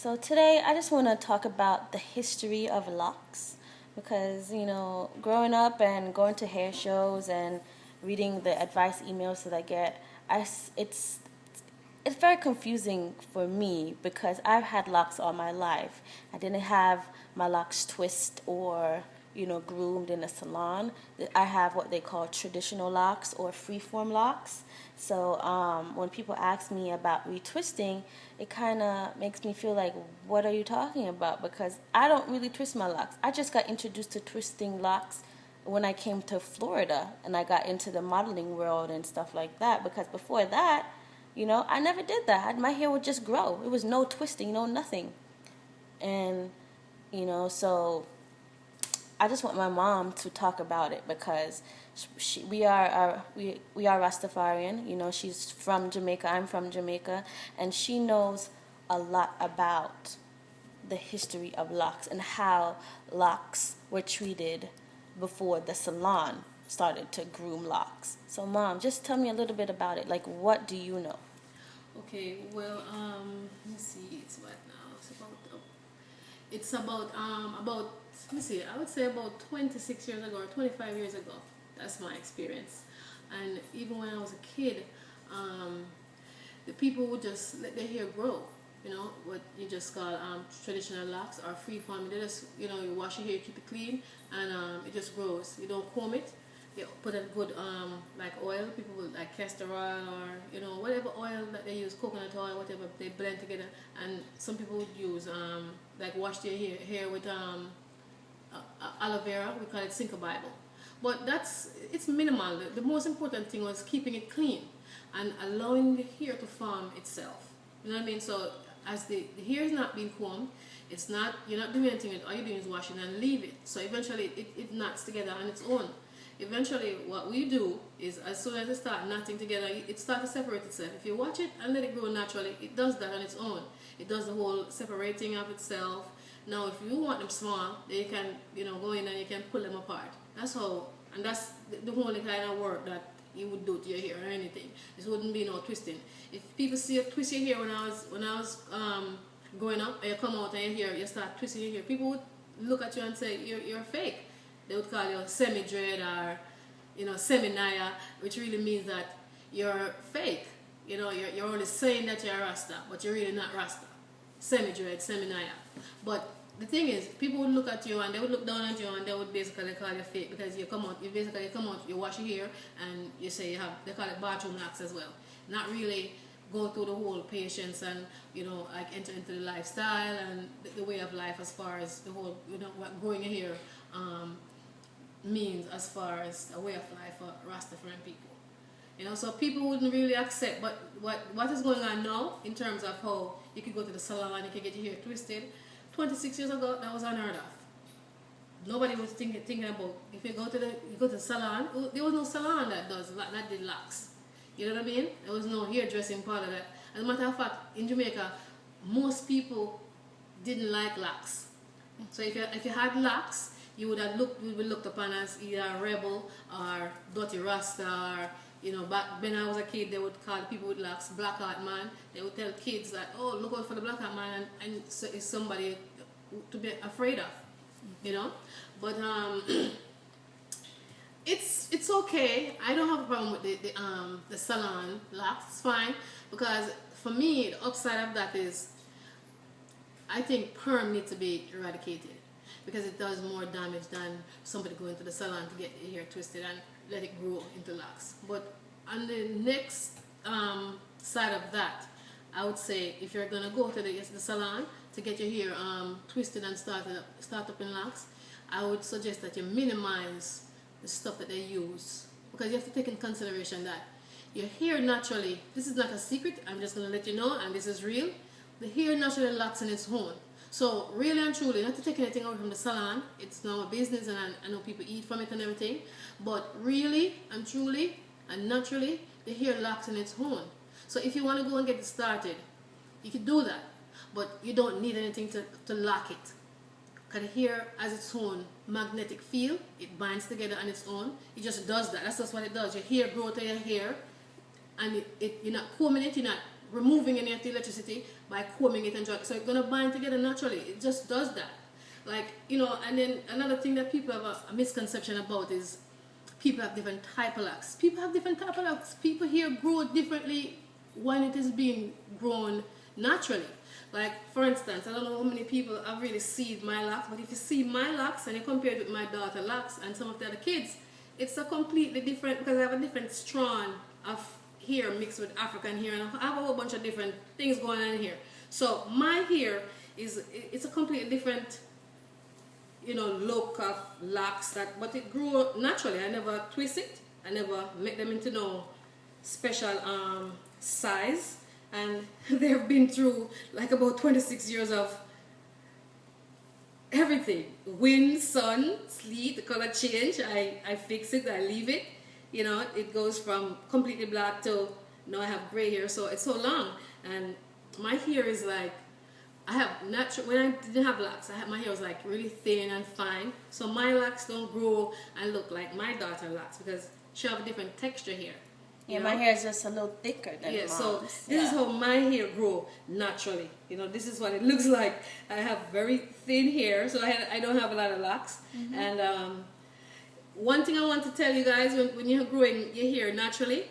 So today I just want to talk about the history of locks because, growing up and going to hair shows and reading the advice emails that I get, it's very confusing for me because I've had locks all my life. I didn't have my locks twist or groomed in a salon. I have what they call traditional locks or freeform locks. So when people ask me about retwisting, it kind of makes me feel like, what are you talking about? Because I don't really twist my locks. I just got introduced to twisting locks when I came to Florida and I got into the modeling world and stuff like that. Because before that, I never did that. My hair would just grow. It was no twisting, no nothing. And, so I just want my mom to talk about it because we are Rastafarian. She's from Jamaica. I'm from Jamaica, and she knows a lot about the history of locks and how locks were treated before the salon started to groom locks. So, Mom, just tell me a little bit about it. Like, what do you know? Okay, well, let me see. It's what now? It's about let me see. I would say about 26 years ago or 25 years ago. That's my experience. And even when I was a kid, the people would just let their hair grow. What you just call traditional locks or free form. They just you wash your hair, keep it clean, and it just grows. You don't comb it. You put a good like oil. People put like castor oil or whatever oil that they use, coconut oil, whatever they blend together. And some people would use like wash their hair with aloe vera. We call it Cinco Bible. But it's minimal. The most important thing was keeping it clean and allowing the hair to form itself. You know what I mean? So as the hair is not being combed, you're not doing anything with it. All you're doing is washing and leave it. So eventually it knots together on its own. Eventually what we do is as soon as it starts knotting together, it starts to separate itself. If you watch it and let it grow naturally, it does that on its own. It does the whole separating of itself. Now if you want them small, then you can go in and you can pull them apart. That's how, and that's the only kind of work that you would do to your hair or anything. This wouldn't be no twisting. If people see you twist your hair when I was growing up, and you come out and your hair, you start twisting your hair, people would look at you and say you're fake. They would call you semi-dread or semi-naya, which really means that you're fake. You're only saying that you're a Rasta, but you're really not Rasta. Semi-dread, semi-naya. But the thing is, people would look at you and they would look down at you and they would basically call you fake because you come out, you wash your hair and you say they call it bathroom locks as well. Not really go through the whole patience and like enter into the lifestyle and the way of life as far as the whole what growing your hair means as far as a way of life for Rastafarian people. So people wouldn't really accept. But what is going on now in terms of how you could go to the salon and you could get your hair twisted? 26 years ago, that was unheard of. Nobody was thinking about if you go to the salon. There was no salon that did locks. You know what I mean? There was no hairdressing part of that. As a matter of fact, in Jamaica, most people didn't like locks. So if you had locks, you would be looked upon as either a rebel or dirty rasta or back when I was a kid they would call people with locks black heart man. They would tell kids that, oh, look out for the black heart man, and so it's somebody to be afraid of. But it's okay. I don't have a problem with the salon locks. It's fine because for me the upside of that is I think perm needs to be eradicated because it does more damage than somebody going to the salon to get your hair twisted and let it grow into locks. But on the next side of that, I would say if you're gonna go to the salon to get your hair twisted and start up in locks, I would suggest that you minimize the stuff that they use because you have to take in consideration that your hair naturally, this is not a secret, I'm just gonna let you know, and this is real, the hair naturally locks in its own. So really and truly, not to take anything away from the salon, it's now a business and I know people eat from it and everything, but really and truly and naturally, the hair locks in its own. So if you want to go and get it started, you can do that, but you don't need anything to lock it. Because the hair has its own magnetic field, it binds together on its own, it just does that, that's just what it does. Your hair grows to your hair, and you're not combing it, you're not removing any of the electricity by combing it and drying. So it's gonna bind together naturally. It just does that. Like, you know, and then another thing that people have a misconception about is people have different type of locks. People have different type of locks. People here grow differently when it is being grown naturally. Like, for instance, I don't know how many people have really seen my locks, but if you see my locks and you compare it with my daughter's locks and some of the other kids, it's a completely different, because I have a different strand of hair mixed with African hair, and I have a whole bunch of different things going on here. So my hair it's a completely different, you know, look of locks, that, but it grew naturally. I never twist it. I never make them into no special size, and they've been through like about 26 years of everything: wind, sun, sleet, the color change. I fix it, I leave it. You know, it goes from completely black to now I have gray hair. So it's so long, and my hair is like, I have natural. When I didn't have locks, my hair was like really thin and fine. So my locks don't grow and look like my daughter's locks because she have a different texture here. Yeah, my hair is just a little thicker than mom's. So this is how my hair grow naturally. You know, this is what it looks like. I have very thin hair, so I don't have a lot of locks. Mm-hmm. And one thing I want to tell you guys, when you're growing your hair naturally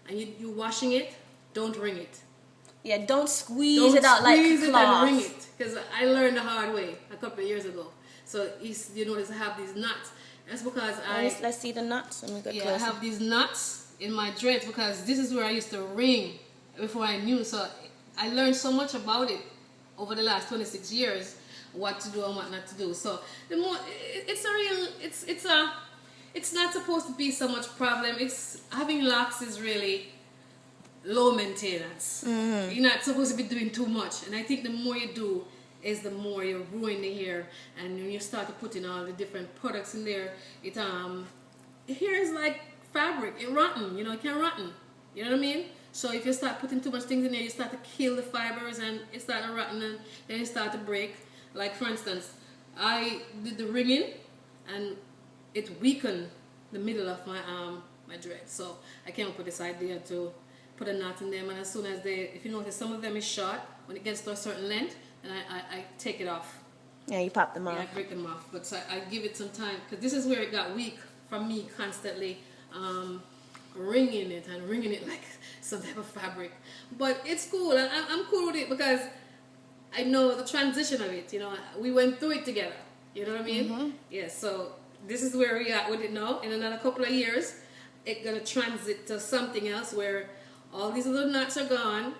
and you're washing it, don't wring it. Yeah, don't squeeze it out like cloth. And wring it, because I learned the hard way a couple of years ago. So you notice I have these knots. That's because let's see the knots. Let me go closer. I have these knots in my dreads because this is where I used to wring before I knew. So I learned so much about it over the last 26 years, what to do and what not to do. So the more it's not supposed to be so much problem. It's having locks is really low maintenance. Mm-hmm. You're not supposed to be doing too much, and I think the more you do is the more you ruin the hair. And when you start to put in all the different products in there, it hair is like fabric. It rotten, you know, it can rotten. You know what I mean? So if you start putting too much things in there, you start to kill the fibers, and it start to rotten, and then it start to break. Like, for instance, I did the ringing, and it weakened the middle of my dreads. So I came up with this idea to put a knot in them, and as soon as if you notice, some of them is short. When it gets to a certain length, and I take it off. Yeah, you pop them off. Yeah, I break them off. But so I give it some time, because this is where it got weak from me constantly wringing it like some type of fabric. But it's cool, and I'm cool with it because I know the transition of it. You know, we went through it together. You know what I mean? Mm-hmm. Yeah. So this is where we are with it now. In another couple of years, it's gonna transit to something else where all these little knots are gone,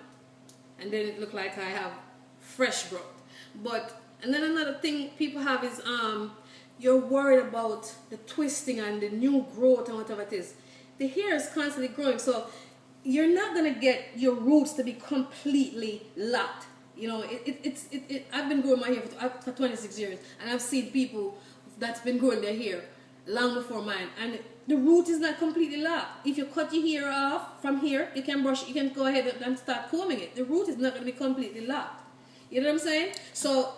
and then it look like I have fresh growth. And then another thing people have is you're worried about the twisting and the new growth and whatever it is. The hair is constantly growing, so you're not gonna get your roots to be completely locked. You know, I've been growing my hair for 26 years, and I've seen people that's been growing their hair long before mine, and the root is not completely locked. If you cut your hair off from here, you can go ahead and start combing it. The root is not going to be completely locked. You know what I'm saying? So,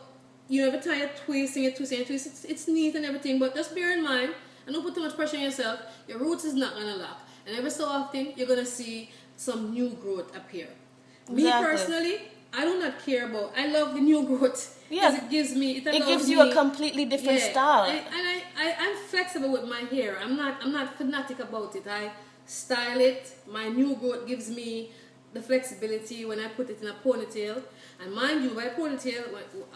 you know, every time you're twisting, it's neat and everything, but just bear in mind, and don't put too much pressure on yourself, your roots is not going to lock. And every so often, you're going to see some new growth appear. Exactly. Me personally, I do not care about. I love the new growth. Yeah, it gives you a completely different style. I'm flexible with my hair. I'm not fanatic about it. I style it. My new growth gives me the flexibility when I put it in a ponytail. And mind you, by ponytail,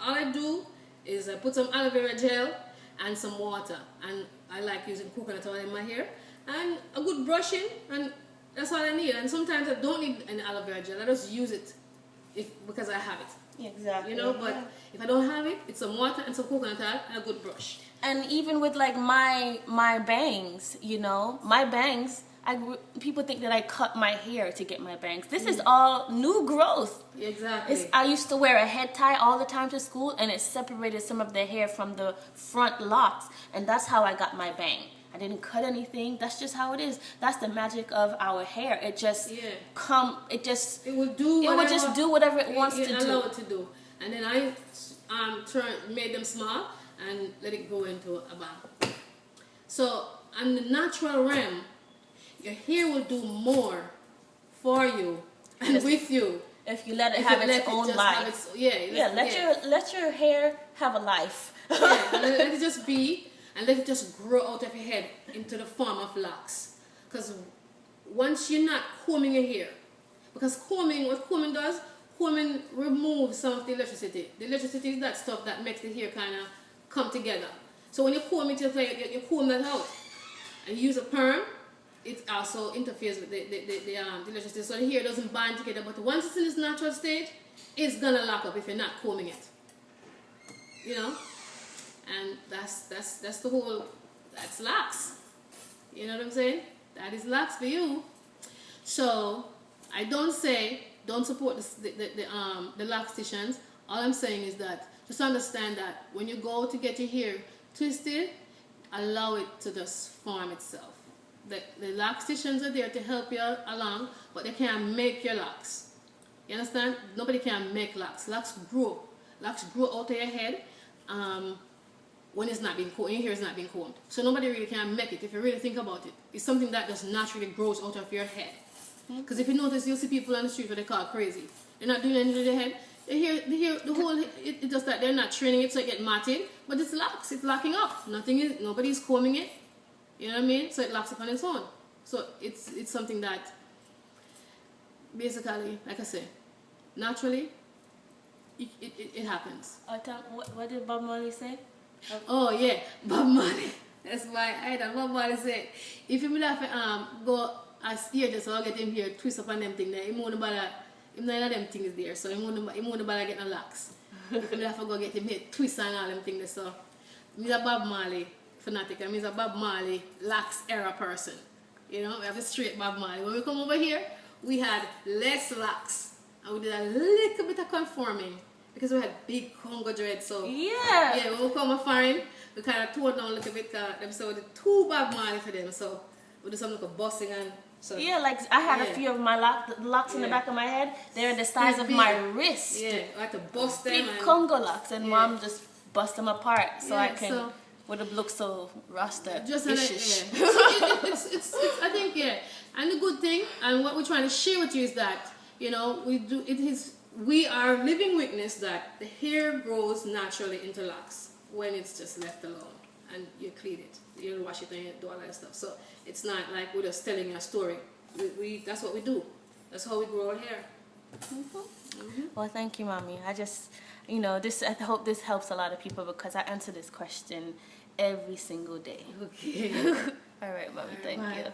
all I do is I put some aloe vera gel and some water. And I like using coconut oil in my hair and a good brushing, and that's all I need. And sometimes I don't need an aloe vera gel. I just use it because I have it. Exactly. You know, but if I don't have it, it's some water and some coconut oil and a good brush. And even with like my bangs, you know, my bangs, people think that I cut my hair to get my bangs. This is all new growth. Exactly. I used to wear a head tie all the time to school, and it separated some of the hair from the front locks, and that's how I got my bang. I didn't cut anything. That's just how it is. That's the magic of our hair. It just will just do whatever it wants to do. Allow it to do. And then I made them small and let it go into a bun. So on the natural realm, your hair will do more for you and with you if you let it If have you let its it own just life. have its, yeah, Let your hair have a life. yeah, let it just be, and let it just grow out of your head into the form of locks. Because once you're not combing your hair, because what combing does, combing removes some of the electricity. The electricity is that stuff that makes the hair kind of come together. So when you comb it, you comb that out. And you use a perm, it also interferes with the electricity. So the hair doesn't bind together. But once it's in its natural stage, it's going to lock up if you're not combing it. You know? And that's the whole, that's locks. You know what I'm saying? That is locks for you. So I don't support the locticians. All I'm saying is that just understand that when you go to get your hair twisted, allow it to just form itself. The locticians are there to help you along, but they can't make your locks. You understand? Nobody can make locks. Locks grow. Locks grow out of your head when it's not being combed. Your hair is not being combed. So nobody really can make it if you really think about it. It's something that just naturally grows out of your head. Because if you notice, you'll see people on the street what they call crazy. They're not doing anything to their head. The whole, it's just that they're not training it so it get matted, but it's locks. It's locking up. Nobody's combing it. You know what I mean? So it locks up on its own. So it's something that basically, like I say, naturally, it happens. What did Bob Marley say? Oh yeah, Bob Marley. That's why Bob Marley said, if you have to go as here just so get him here twist up on them thing there, him won't bother. None of them things there, so he won't bother getting locks. If you have to go get him here twist and all them things there. So I'm a Bob Marley fanatic. I'm a Bob Marley locks era person. You know, we have a straight Bob Marley. When we come over here, we had less locks and we did a little bit of conforming because we had big Congo dreads. So yeah, when we come foreign, we kind of tore down a little bit. Them so we did two Bob Marley for them. So we did something like bossing and. So, yeah, like I had a few of my locks in the back of my head. They're the size of my wrist. Yeah, I had to bust them. Big Congo locks, and Mom just bust them apart so I can would have looked so rasta. Just like, so it's I think and the good thing and what we're trying to share with you is that we are living witness that the hair grows naturally into locks when it's just left alone and you clean it. You wash it and you do all that stuff. So it's not like we're just telling you a story. That's what we do. That's how we grow our hair. Well, thank you, Mommy. I just, I hope this helps a lot of people because I answer this question every single day. Okay. All right, Mommy. Thank you.